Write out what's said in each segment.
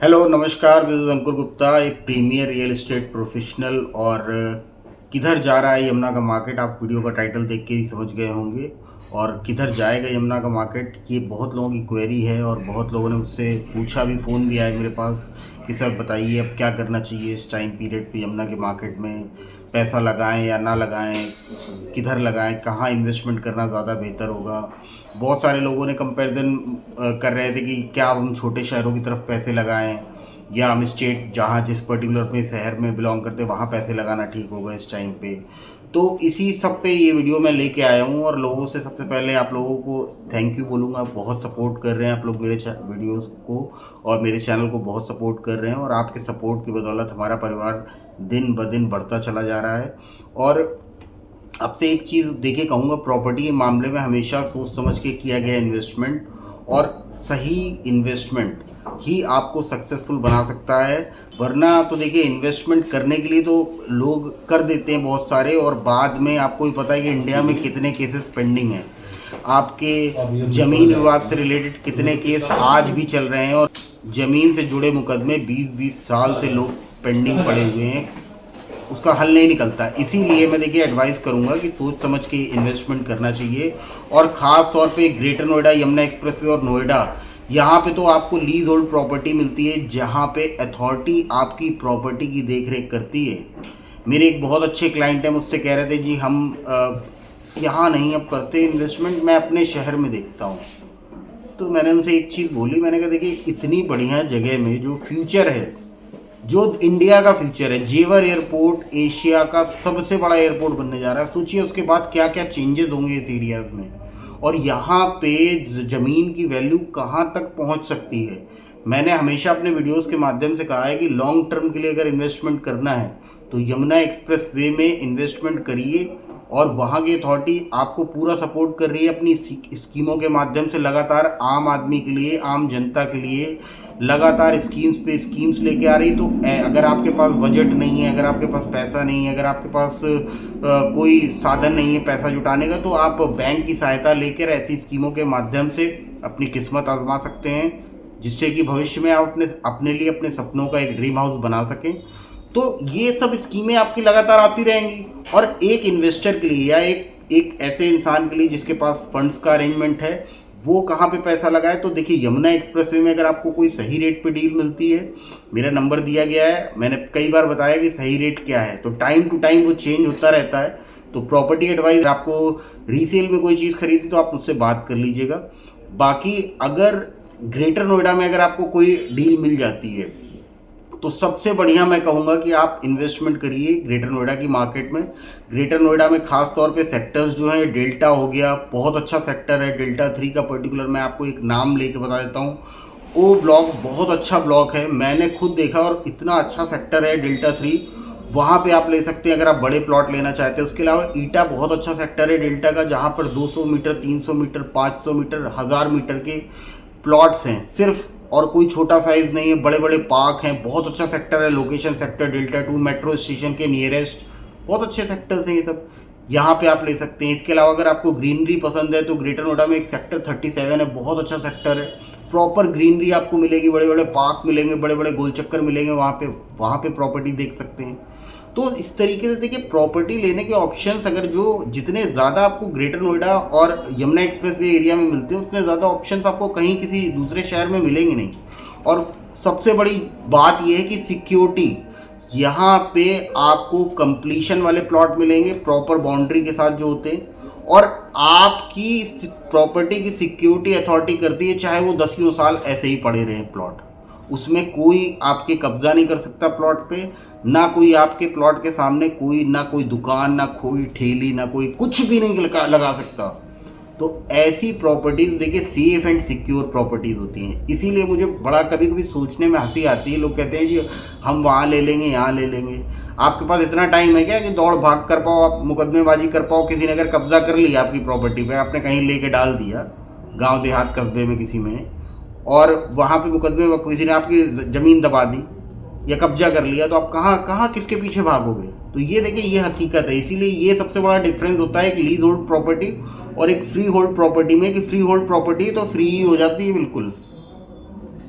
Hello नमस्कार, this is अंकुर गुप्ता, एक premiere real estate professional. और किधर जा रहा है यमुना का मार्केट, आप वीडियो का टाइटल देख के ही समझ गए होंगे। और किधर जाएगा यमुना का मार्केट, ये बहुत लोगों की क्वेरी है और बहुत लोगों ने मुझसे पूछा भी, फ़ोन भी आया मेरे पास कि सर बताइए अब क्या करना चाहिए इस टाइम पीरियड पे यमुना के मार्केट में, पैसा लगाएं या ना लगाएं, किधर लगाएं, कहाँ इन्वेस्टमेंट करना ज़्यादा बेहतर होगा। बहुत सारे लोगों ने कंपैरिजन कर रहे थे कि क्या हम छोटे शहरों की तरफ पैसे लगाएं या हम स्टेट जहाँ जिस पर्टिकुलर अपने शहर में बिलोंग करते हैं वहाँ पैसे लगाना ठीक होगा इस टाइम पे। तो इसी सब पे ये वीडियो मैं लेके आया हूँ और लोगों से सबसे पहले आप लोगों को थैंक यू बोलूँगा। बहुत सपोर्ट कर रहे हैं आप लोग मेरे वीडियोस को और मेरे चैनल को बहुत सपोर्ट कर रहे हैं और आपके सपोर्ट की बदौलत हमारा परिवार दिन ब दिन बढ़ता चला जा रहा है। और आपसे एक चीज़ देखिए कहूँगा, प्रॉपर्टी के मामले में हमेशा सोच समझ के किया गया इन्वेस्टमेंट और सही इन्वेस्टमेंट ही आपको सक्सेसफुल बना सकता है। वरना तो देखिए इन्वेस्टमेंट करने के लिए तो लोग कर देते हैं बहुत सारे, और बाद में आपको भी पता है कि इंडिया में कितने केसेस पेंडिंग हैं, आपके ज़मीन विवाद से रिलेटेड कितने केस आज भी चल रहे हैं और ज़मीन से जुड़े मुकदमे 20-20 साल से लोग पेंडिंग पड़े हुए हैं, उसका हल नहीं निकलता। इसीलिए मैं देखिए एडवाइस करूंगा कि सोच समझ के इन्वेस्टमेंट करना चाहिए। और ख़ास तौर पे ग्रेटर नोएडा, यमुना एक्सप्रेसवे और नोएडा, यहाँ पे तो आपको लीज होल्ड प्रॉपर्टी मिलती है जहाँ पे अथॉरिटी आपकी प्रॉपर्टी की देख रेख करती है। मेरे एक बहुत अच्छे क्लाइंट हैं, मुझसे कह रहे थे जी हम यहाँ नहीं अब करते इन्वेस्टमेंट, मैं अपने शहर में देखता हूँ। तो मैंने उनसे एक चीज़ बोली, मैंने कहा देखिए इतनी बढ़िया जगह में जो फ्यूचर है, जो इंडिया का फ्यूचर है, जेवर एयरपोर्ट एशिया का सबसे बड़ा एयरपोर्ट बनने जा रहा है। सोचिए उसके बाद क्या क्या चेंजेस होंगे इस एरियाज में, और यहाँ पे ज़मीन की वैल्यू कहाँ तक पहुँच सकती है। मैंने हमेशा अपने वीडियोस के माध्यम से कहा है कि लॉन्ग टर्म के लिए अगर इन्वेस्टमेंट करना है तो यमुना एक्सप्रेस वे में इन्वेस्टमेंट करिए। और वहाँ की अथॉरिटी आपको पूरा सपोर्ट कर रही है अपनी स्कीमों के माध्यम से, लगातार आम आदमी के लिए, आम जनता के लिए लगातार स्कीम्स पे स्कीम्स लेके आ रही। तो अगर आपके पास बजट नहीं है, अगर आपके पास पैसा नहीं है, अगर आपके पास कोई साधन नहीं है पैसा जुटाने का, तो आप बैंक की सहायता लेकर ऐसी स्कीमों के माध्यम से अपनी किस्मत आजमा सकते हैं, जिससे कि भविष्य में आप अपने अपने लिए अपने सपनों का एक ड्रीम हाउस बना सकें। तो ये सब स्कीमें आपकी लगातार आती रहेंगी। और एक इन्वेस्टर के लिए या एक ऐसे इंसान के लिए जिसके पास फंड्स का अरेंजमेंट है, वो कहाँ पे पैसा लगाए, तो देखिए यमुना एक्सप्रेसवे में अगर आपको कोई सही रेट पे डील मिलती है, मेरा नंबर दिया गया है, मैंने कई बार बताया कि सही रेट क्या है, तो टाइम टू टाइम वो चेंज होता रहता है। तो प्रॉपर्टी एडवाइस, आपको रीसेल में कोई चीज़ खरीदी तो आप मुझसे बात कर लीजिएगा। बाकी अगर ग्रेटर नोएडा में अगर आपको कोई डील मिल जाती है तो सबसे बढ़िया मैं कहूँगा कि आप इन्वेस्टमेंट करिए ग्रेटर नोएडा की मार्केट में। ग्रेटर नोएडा में खास तौर पे सेक्टर्स जो हैं, डेल्टा हो गया, बहुत अच्छा सेक्टर है। डेल्टा 3 का पर्टिकुलर मैं आपको एक नाम लेके बता देता हूँ, ओ ब्लॉक बहुत अच्छा ब्लॉक है, मैंने खुद देखा और इतना अच्छा सेक्टर है डेल्टा 3, वहाँ पे आप ले सकते हैं अगर आप बड़े प्लॉट लेना चाहते हैं। उसके अलावा ईटा बहुत अच्छा सेक्टर है डेल्टा का, जहाँ पर 200 मीटर, 300 मीटर, 500 मीटर, 1000 मीटर के प्लॉट्स हैं सिर्फ, और कोई छोटा साइज़ नहीं है, बड़े बड़े पार्क हैं। बहुत अच्छा सेक्टर है, location sector delta 2 metro station के नियरेस्ट, बहुत अच्छे सेक्टर्स हैं ये सब, यहाँ पे आप ले सकते हैं। इसके अलावा अगर आपको ग्रीनरी पसंद है तो ग्रेटर नोएडा में एक सेक्टर 37 है, बहुत अच्छा सेक्टर है, प्रॉपर ग्रीनरी आपको मिलेगी, बड़े बड़े पार्क मिलेंगे, बड़े बड़े गोल चक्कर मिलेंगे, वहाँ पे प्रॉपर्टी देख सकते हैं। तो इस तरीके से देखिए प्रॉपर्टी लेने के ऑप्शंस अगर जो जितने ज़्यादा आपको ग्रेटर नोएडा और यमुना एक्सप्रेसवे एरिया में मिलते हैं, उतने ज़्यादा ऑप्शंस आपको कहीं किसी दूसरे शहर में मिलेंगे नहीं। और सबसे बड़ी बात यह है कि सिक्योरिटी, यहाँ पे आपको कंप्लीशन वाले प्लॉट मिलेंगे प्रॉपर बाउंड्री के साथ जो होते हैं, और आपकी प्रॉपर्टी की सिक्योरिटी अथॉरिटी करती है, चाहे वो 10 साल ऐसे ही पड़े रहें प्लॉट, उसमें कोई आपके कब्जा नहीं कर सकता प्लॉट पे, ना कोई आपके प्लॉट के सामने कोई, ना कोई दुकान, ना कोई ठेली, ना कोई कुछ भी नहीं लगा सकता। तो ऐसी प्रॉपर्टीज़ देखिए सेफ एंड सिक्योर प्रॉपर्टीज़ होती हैं। इसीलिए मुझे बड़ा कभी कभी सोचने में हंसी आती है, लोग कहते हैं जी हम वहाँ ले लेंगे, यहाँ ले लेंगे। आपके पास इतना टाइम है क्या कि दौड़ भाग कर पाओ, आप मुकदमेबाजी कर पाओ? किसी ने अगर कब्जा कर लिया आपकी प्रॉपर्टी पे, आपने कहीं लेके डाल दिया गांव देहात कस्बे में किसी में, और वहाँ पे मुकदमे में किसी ने आपकी ज़मीन दबा दी या कब्जा कर लिया, तो आप कहाँ कहाँ किसके पीछे भागोगे? तो ये देखिए ये हकीकत है। इसीलिए ये सबसे बड़ा डिफरेंस होता है एक लीज होल्ड प्रॉपर्टी और एक फ्री होल्ड प्रॉपर्टी में, कि फ्री होल्ड प्रॉपर्टी तो फ्री ही हो जाती है बिल्कुल।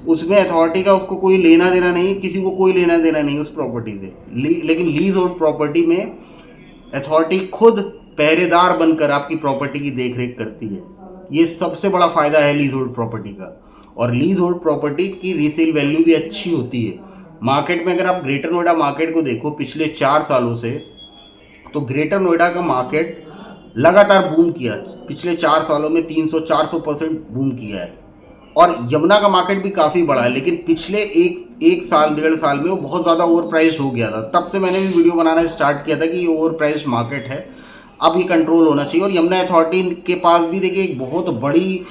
उसमें अथॉरिटी का उसको कोई लेना देना नहीं, किसी को कोई लेना देना नहीं उस प्रॉपर्टी से। लेकिन लीज होल्ड प्रॉपर्टी में अथॉरिटी खुद पहरेदार बनकर आपकी प्रॉपर्टी की देख रेख करती है। ये सबसे बड़ा फ़ायदा है लीज होल्ड प्रॉपर्टी का। और लीज होल्ड प्रॉपर्टी की रीसेल वैल्यू भी अच्छी होती है। मार्केट में अगर आप ग्रेटर नोएडा मार्केट को देखो पिछले 4 सालों से, तो ग्रेटर नोएडा का मार्केट लगातार बूम किया। पिछले 4 सालों में 300-400% बूम किया है। और यमुना का मार्केट भी काफ़ी बड़ा है, लेकिन पिछले एक साल 1.5 साल में वो बहुत ज़्यादा ओवर प्राइस हो गया था। तब से मैंने भी वीडियो बनाना स्टार्ट किया था कि ये ओवर प्राइस मार्केट है, अब ये कंट्रोल होना चाहिए। और यमुना अथॉरिटी के पास भी देखिए एक बहुत बड़ी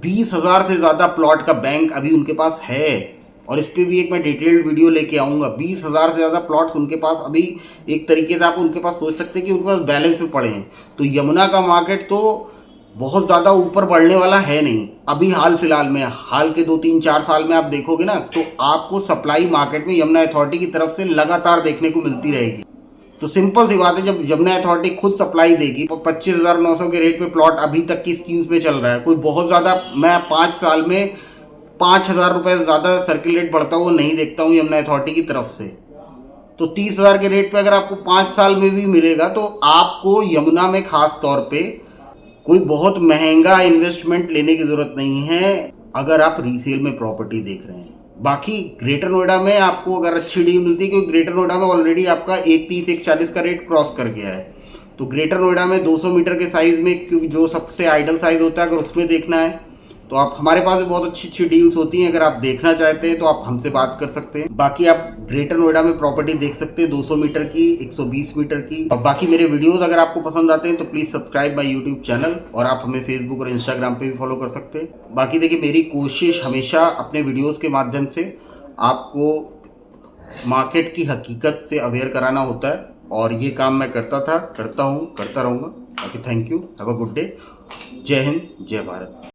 20,000 से ज़्यादा प्लॉट का बैंक अभी उनके पास है। और इस पर भी एक मैं डिटेल्ड वीडियो लेके आऊँगा। 20,000 से ज़्यादा प्लॉट्स उनके पास अभी, एक तरीके से आप उनके पास सोच सकते हैं कि उनके पास बैलेंस में पड़े हैं। तो यमुना का मार्केट तो बहुत ज़्यादा ऊपर बढ़ने वाला है नहीं। अभी हाल फिलहाल में, हाल के 2-3-4 साल में आप देखोगे ना, तो आपको सप्लाई मार्केट में यमुना अथॉरिटी की तरफ से लगातार देखने को मिलती रहेगी। तो सिंपल सी बात है, जब यमुना अथॉरिटी खुद सप्लाई देगी, 25,900 के रेट पे प्लॉट अभी तक की स्कीम्स में चल रहा है। कोई बहुत ज़्यादा, मैं 5 साल में 5,000 रुपये से ज़्यादा सर्किल रेट बढ़ता हुआ नहीं देखता हूँ यमुना अथॉरिटी की तरफ से। तो 30,000 के रेट पे अगर आपको 5 साल में भी मिलेगा, तो आपको यमुना में खास तौर पे कोई बहुत महंगा इन्वेस्टमेंट लेने की ज़रूरत नहीं है अगर आप रीसेल में प्रॉपर्टी देख रहे हैं। बाकी ग्रेटर नोएडा में आपको अगर अच्छी डील मिलती है, क्योंकि ग्रेटर नोएडा में ऑलरेडी आपका 130-140 का रेट क्रॉस कर गया है। तो ग्रेटर नोएडा में 200 मीटर के साइज़ में, क्योंकि जो सबसे आइडल साइज़ होता है, अगर उसमें देखना है तो आप, हमारे पास भी बहुत अच्छी अच्छी डील्स होती हैं। अगर आप देखना चाहते हैं तो आप हमसे बात कर सकते हैं। बाकी आप ग्रेटर नोएडा में प्रॉपर्टी देख सकते हैं 200 मीटर की, 120 मीटर की। और बाकी मेरे वीडियोस अगर आपको पसंद आते हैं तो please subscribe my YouTube channel, और आप हमें फेसबुक और इंस्टाग्राम पे भी फॉलो कर सकते हैं। बाकी देखिए, मेरी कोशिश हमेशा अपने वीडियोज़ के माध्यम से आपको मार्केट की हकीकत से अवेयर कराना होता है, और ये काम मैं करता हूँ, करता रहूँगा। बाकी thank you, have a good day. जय हिंद, जय भारत।